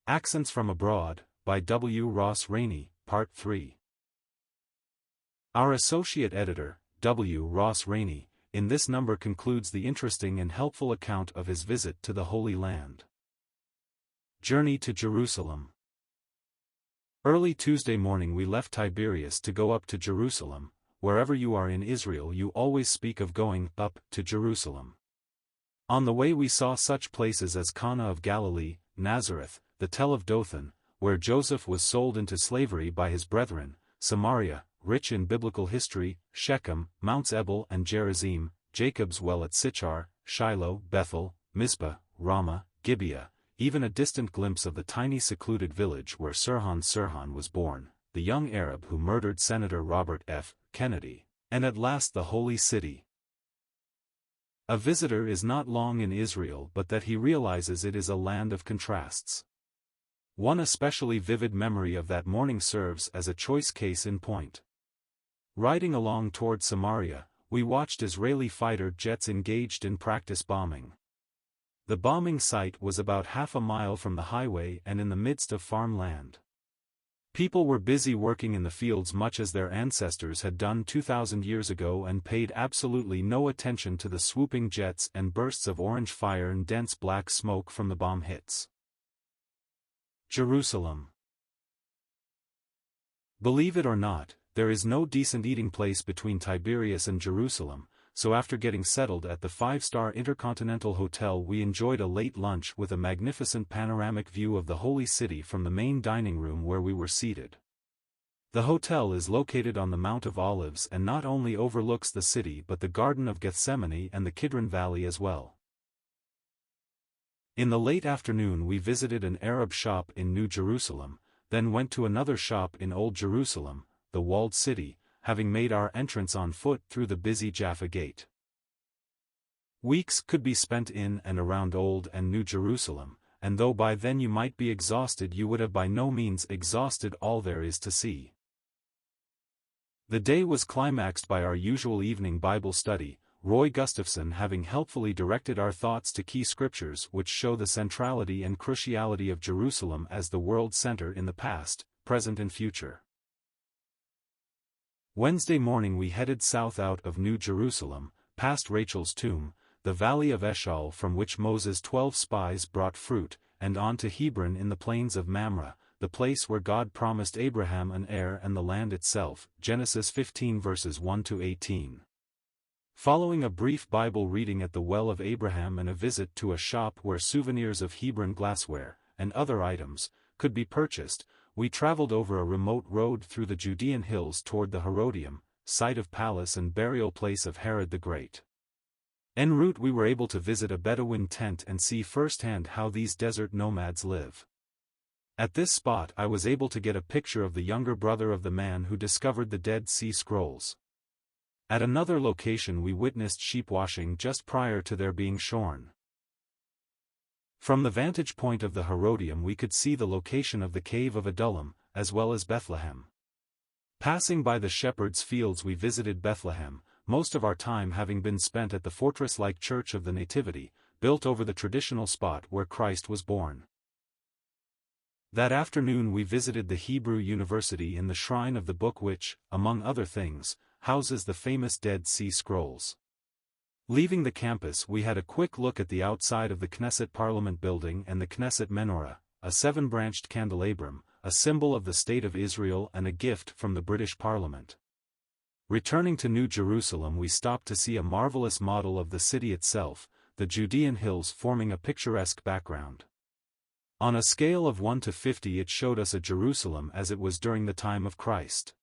Accents from Abroad, by W. Ross Rainey, Part 3. Our associate editor, W. Ross Rainey, in this number concludes the interesting and helpful account of his visit to the Holy Land. Journey to Jerusalem. Early Tuesday morning we left Tiberias to go up to Jerusalem. Wherever you are in Israel you always speak of going up to Jerusalem. On the way we saw such places as Cana of Galilee, Nazareth, the Tell of Dothan, where Joseph was sold into slavery by his brethren, Samaria, rich in biblical history, Shechem, Mounts Ebal and Gerizim, Jacob's well at Sychar, Shiloh, Bethel, Mizpah, Ramah, Gibeah, even a distant glimpse of the tiny secluded village where Sirhan was born, the young Arab who murdered Senator Robert F. Kennedy, and at last the Holy City. A visitor is not long in Israel but that he realizes it is a land of contrasts. One especially vivid memory of that morning serves as a choice case in point. Riding along toward Samaria, we watched Israeli fighter jets engaged in practice bombing. The bombing site was about half a mile from the highway and in the midst of farmland. People were busy working in the fields much as their ancestors had done 2,000 years ago and paid absolutely no attention to the swooping jets and bursts of orange fire and dense black smoke from the bomb hits. Jerusalem. Believe it or not, there is no decent eating place between Tiberias and Jerusalem, so after getting settled at the 5-star Intercontinental Hotel we enjoyed a late lunch with a magnificent panoramic view of the Holy City from the main dining room where we were seated. The hotel is located on the Mount of Olives and not only overlooks the city but the Garden of Gethsemane and the Kidron Valley as well. In the late afternoon we visited an Arab shop in New Jerusalem, then went to another shop in Old Jerusalem, the walled city, having made our entrance on foot through the busy Jaffa Gate. Weeks could be spent in and around Old and New Jerusalem, and though by then you might be exhausted you would have by no means exhausted all there is to see. The day was climaxed by our usual evening Bible study, Roy Gustafson having helpfully directed our thoughts to key scriptures which show the centrality and cruciality of Jerusalem as the world center in the past, present and future. Wednesday morning we headed south out of New Jerusalem, past Rachel's tomb, the valley of Eshcol from which Moses' 12 spies brought fruit, and on to Hebron in the plains of Mamre, the place where God promised Abraham an heir and the land itself, Genesis 15 verses 1-18. Following a brief Bible reading at the Well of Abraham and a visit to a shop where souvenirs of Hebron glassware, and other items, could be purchased, we traveled over a remote road through the Judean hills toward the Herodium, site of palace and burial place of Herod the Great. En route we were able to visit a Bedouin tent and see firsthand how these desert nomads live. At this spot I was able to get a picture of the younger brother of the man who discovered the Dead Sea Scrolls. At another location we witnessed sheep washing just prior to their being shorn. From the vantage point of the Herodium we could see the location of the cave of Adullam, as well as Bethlehem. Passing by the shepherds' fields we visited Bethlehem, most of our time having been spent at the fortress-like Church of the Nativity, built over the traditional spot where Christ was born. That afternoon we visited the Hebrew University in the shrine of the book which, among other things, houses the famous Dead Sea Scrolls. Leaving the campus we had a quick look at the outside of the Knesset Parliament building and the Knesset menorah, a 7-branched candelabrum, a symbol of the State of Israel and a gift from the British Parliament. Returning to New Jerusalem we stopped to see a marvelous model of the city itself, the Judean hills forming a picturesque background. On a scale of 1 to 50 it showed us a Jerusalem as it was during the time of Christ.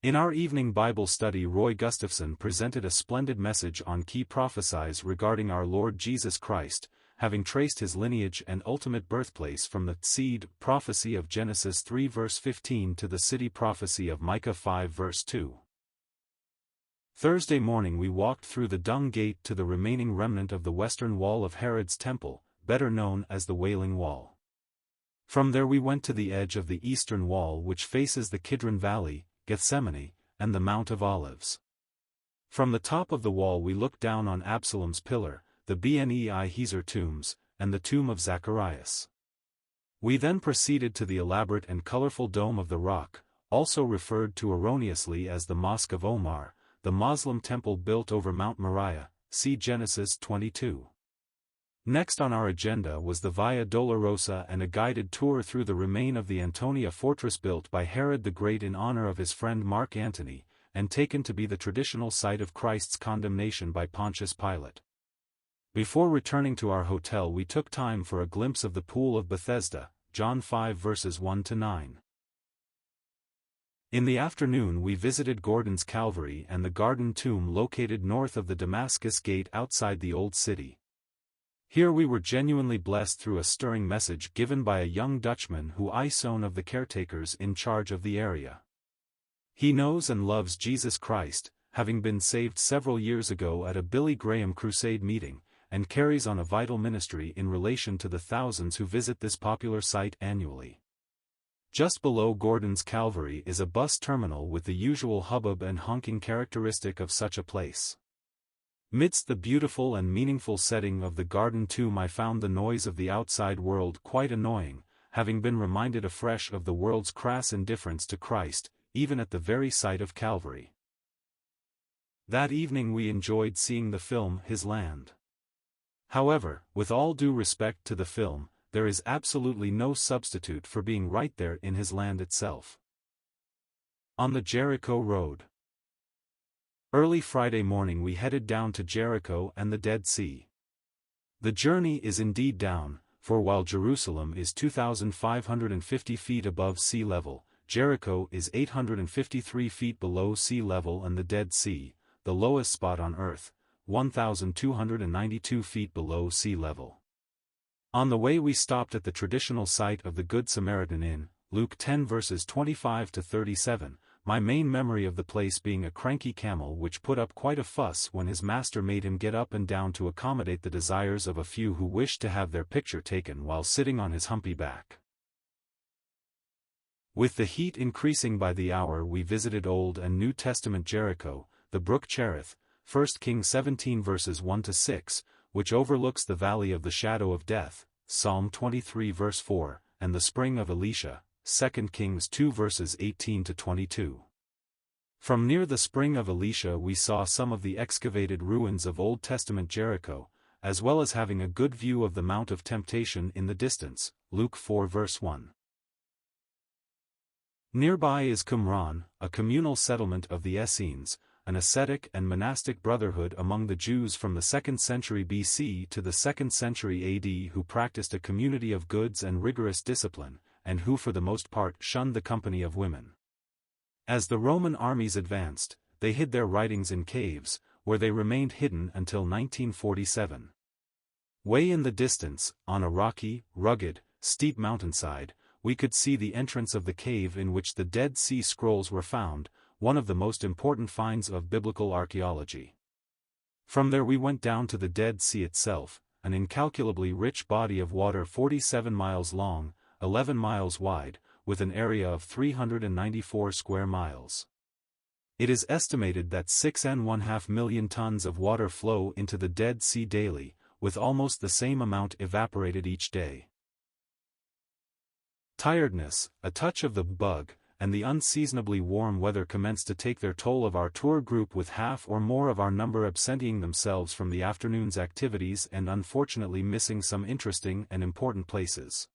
In our evening Bible study Roy Gustafson presented a splendid message on key prophecies regarding our Lord Jesus Christ, having traced his lineage and ultimate birthplace from the seed prophecy of Genesis 3 verse 15 to the city prophecy of Micah 5 verse 2. Thursday morning we walked through the Dung Gate to the remaining remnant of the western wall of Herod's temple, better known as the Wailing Wall. From there we went to the edge of the eastern wall which faces the Kidron Valley, Gethsemane, and the Mount of Olives. From the top of the wall we looked down on Absalom's pillar, the Bnei Hezer tombs, and the tomb of Zacharias. We then proceeded to the elaborate and colorful Dome of the Rock, also referred to erroneously as the Mosque of Omar, the Muslim temple built over Mount Moriah, see Genesis 22. Next on our agenda was the Via Dolorosa and a guided tour through the remain of the Antonia fortress built by Herod the Great in honor of his friend Mark Antony, and taken to be the traditional site of Christ's condemnation by Pontius Pilate. Before returning to our hotel we took time for a glimpse of the Pool of Bethesda, John 5 verses 1-9. In the afternoon we visited Gordon's Calvary and the Garden Tomb located north of the Damascus Gate outside the Old City. Here we were genuinely blessed through a stirring message given by a young Dutchman who is one of the caretakers in charge of the area. He knows and loves Jesus Christ, having been saved several years ago at a Billy Graham crusade meeting, and carries on a vital ministry in relation to the thousands who visit this popular site annually. Just below Gordon's Calvary is a bus terminal with the usual hubbub and honking characteristic of such a place. Midst the beautiful and meaningful setting of the Garden Tomb I found the noise of the outside world quite annoying, having been reminded afresh of the world's crass indifference to Christ, even at the very site of Calvary. That evening we enjoyed seeing the film His Land. However, with all due respect to the film, there is absolutely no substitute for being right there in His land itself. On the Jericho Road. Early Friday morning we headed down to Jericho and the Dead Sea. The journey is indeed down, for while Jerusalem is 2,550 feet above sea level, Jericho is 853 feet below sea level and the Dead Sea, the lowest spot on earth, 1,292 feet below sea level. On the way we stopped at the traditional site of the Good Samaritan Inn, Luke 10 verses 25-37, my main memory of the place being a cranky camel which put up quite a fuss when his master made him get up and down to accommodate the desires of a few who wished to have their picture taken while sitting on his humpy back. With the heat increasing by the hour we visited Old and New Testament Jericho, the Brook Cherith, 1 Kings 17 verses 1-6, which overlooks the valley of the shadow of death, Psalm 23 verse 4, and the spring of Elisha, 2 Kings 2 verses 18-22. From near the spring of Elisha we saw some of the excavated ruins of Old Testament Jericho, as well as having a good view of the Mount of Temptation in the distance, Luke 4 verse 1. Nearby is Qumran, a communal settlement of the Essenes, an ascetic and monastic brotherhood among the Jews from the 2nd century BC to the 2nd century AD who practiced a community of goods and rigorous discipline, and who for the most part shunned the company of women. As the Roman armies advanced, they hid their writings in caves, where they remained hidden until 1947. Way in the distance, on a rocky, rugged, steep mountainside, we could see the entrance of the cave in which the Dead Sea Scrolls were found, one of the most important finds of biblical archaeology. From there we went down to the Dead Sea itself, an incalculably rich body of water 47 miles long, 11 miles wide, with an area of 394 square miles. It is estimated that 6.5 million tons of water flow into the Dead Sea daily, with almost the same amount evaporated each day. Tiredness, a touch of the bug, and the unseasonably warm weather commenced to take their toll of our tour group with half or more of our number absenting themselves from the afternoon's activities and unfortunately missing some interesting and important places.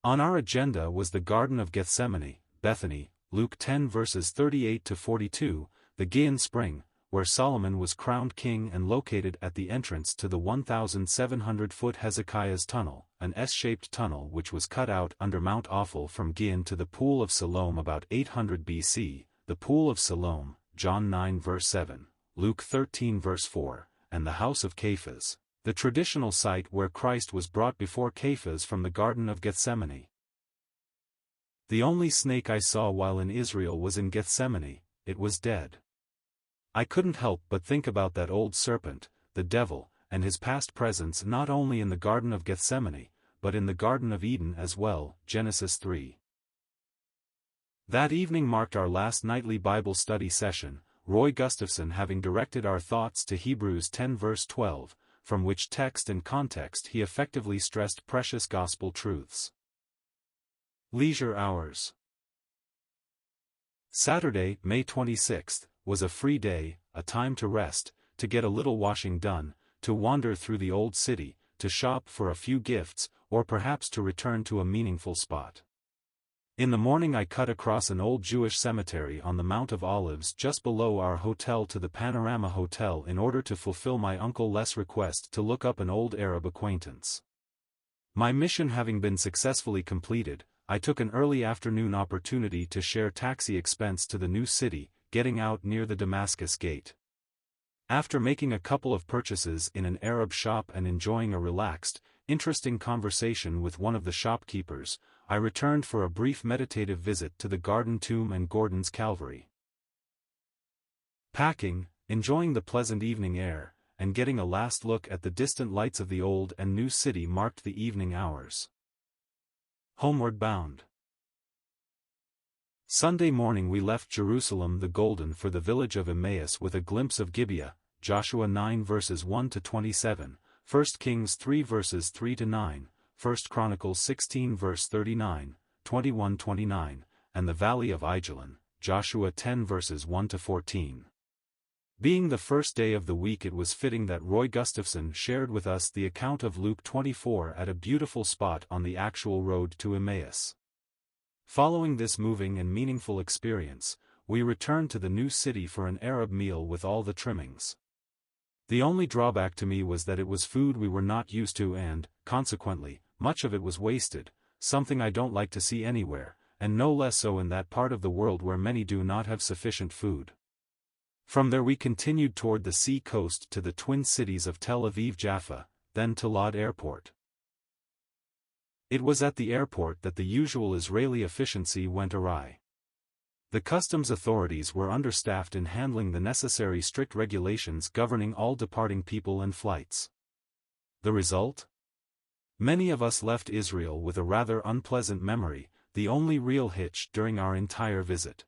On our agenda was the Garden of Gethsemane, Bethany, Luke 10 verses 38-42, the Gihon Spring, where Solomon was crowned king and located at the entrance to the 1,700-foot Hezekiah's Tunnel, an S-shaped tunnel which was cut out under Mount Ophel from Gihon to the Pool of Siloam about 800 BC, the Pool of Siloam, John 9 verse 7, Luke 13 verse 4, and the House of Caiaphas, the traditional site where Christ was brought before Caiaphas from the Garden of Gethsemane. The only snake I saw while in Israel was in Gethsemane, it was dead. I couldn't help but think about that old serpent, the devil, and his past presence not only in the Garden of Gethsemane, but in the Garden of Eden as well, Genesis 3. That evening marked our last nightly Bible study session, Roy Gustafson having directed our thoughts to Hebrews 10 verse 12, from which text and context he effectively stressed precious gospel truths. Leisure hours. Saturday, May 26th, was a free day, a time to rest, to get a little washing done, to wander through the old city, to shop for a few gifts, or perhaps to return to a meaningful spot. In the morning I cut across an old Jewish cemetery on the Mount of Olives just below our hotel to the Panorama Hotel in order to fulfill my Uncle Les' request to look up an old Arab acquaintance. My mission having been successfully completed, I took an early afternoon opportunity to share taxi expense to the new city, getting out near the Damascus Gate. After making a couple of purchases in an Arab shop and enjoying a relaxed, interesting conversation with one of the shopkeepers, I returned for a brief meditative visit to the Garden Tomb and Gordon's Calvary. Packing, enjoying the pleasant evening air, and getting a last look at the distant lights of the old and new city marked the evening hours. Homeward bound. Sunday morning we left Jerusalem the Golden for the village of Emmaus with a glimpse of Gibeah, Joshua 9 verses 1 to 27, 1 Kings 3 verses 3 to 9, 1 Chronicles 16 verse 39, 21-29, and the Valley of Ajalon, Joshua 10 verses 1 to 14. Being the first day of the week, it was fitting that Roy Gustafson shared with us the account of Luke 24 at a beautiful spot on the actual road to Emmaus. Following this moving and meaningful experience, we returned to the new city for an Arab meal with all the trimmings. The only drawback to me was that it was food we were not used to and, consequently, much of it was wasted, something I don't like to see anywhere, and no less so in that part of the world where many do not have sufficient food. From there we continued toward the sea coast to the twin cities of Tel Aviv-Jaffa, then to Lod Airport. It was at the airport that the usual Israeli efficiency went awry. The customs authorities were understaffed in handling the necessary strict regulations governing all departing people and flights. The result? Many of us left Israel with a rather unpleasant memory, the only real hitch during our entire visit.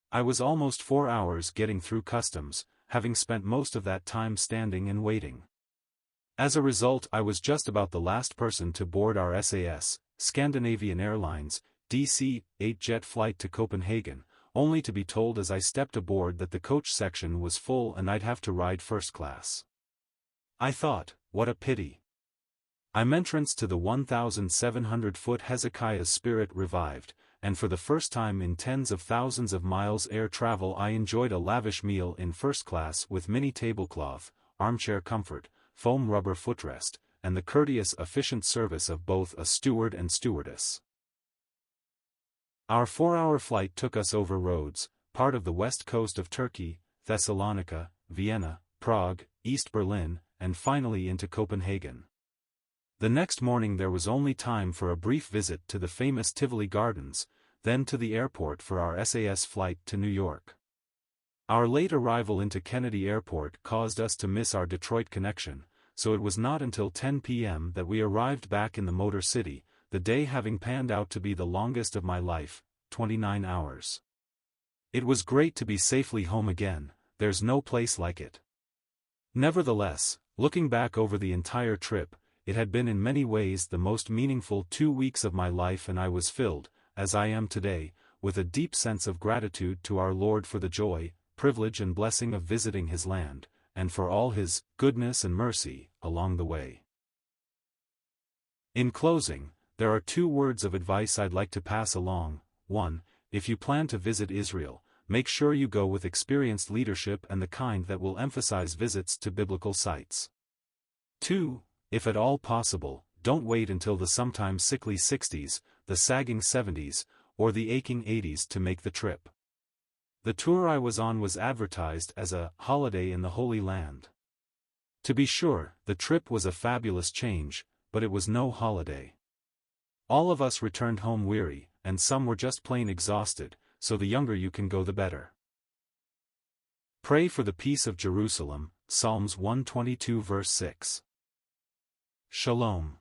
I was almost 4 hours getting through customs, having spent most of that time standing and waiting. As a result, I was just about the last person to board our SAS, Scandinavian Airlines, DC-8 jet flight to Copenhagen, only to be told as I stepped aboard that the coach section was full and I'd have to ride first class. I thought, what a pity. I'm entrance to the 1,700-foot Hezekiah's spirit revived, and for the first time in tens of thousands of miles air travel I enjoyed a lavish meal in first class with mini tablecloth, armchair comfort, foam rubber footrest, and the courteous efficient service of both a steward and stewardess. Our 4-hour flight took us over Rhodes, part of the west coast of Turkey, Thessalonica, Vienna, Prague, East Berlin, and finally into Copenhagen. The next morning there was only time for a brief visit to the famous Tivoli Gardens, then to the airport for our SAS flight to New York. Our late arrival into Kennedy Airport caused us to miss our Detroit connection, so it was not until 10 p.m. that we arrived back in the Motor City, the day having panned out to be the longest of my life, 29 hours. It was great to be safely home again, there's no place like it. Nevertheless, looking back over the entire trip, it had been in many ways the most meaningful 2 weeks of my life, and I was filled, as I am today, with a deep sense of gratitude to our Lord for the joy, privilege and blessing of visiting His land, and for all His goodness and mercy along the way. In closing, there are 2 words of advice I'd like to pass along. 1. If you plan to visit Israel, make sure you go with experienced leadership and the kind that will emphasize visits to biblical sites. 2. If at all possible, don't wait until the sometimes sickly 60s, the sagging 70s, or the aching 80s to make the trip. The tour I was on was advertised as a holiday in the Holy Land. To be sure, the trip was a fabulous change, but it was no holiday. All of us returned home weary, and some were just plain exhausted, so the younger you can go the better. Pray for the peace of Jerusalem, Psalms 122 verse 6. Shalom.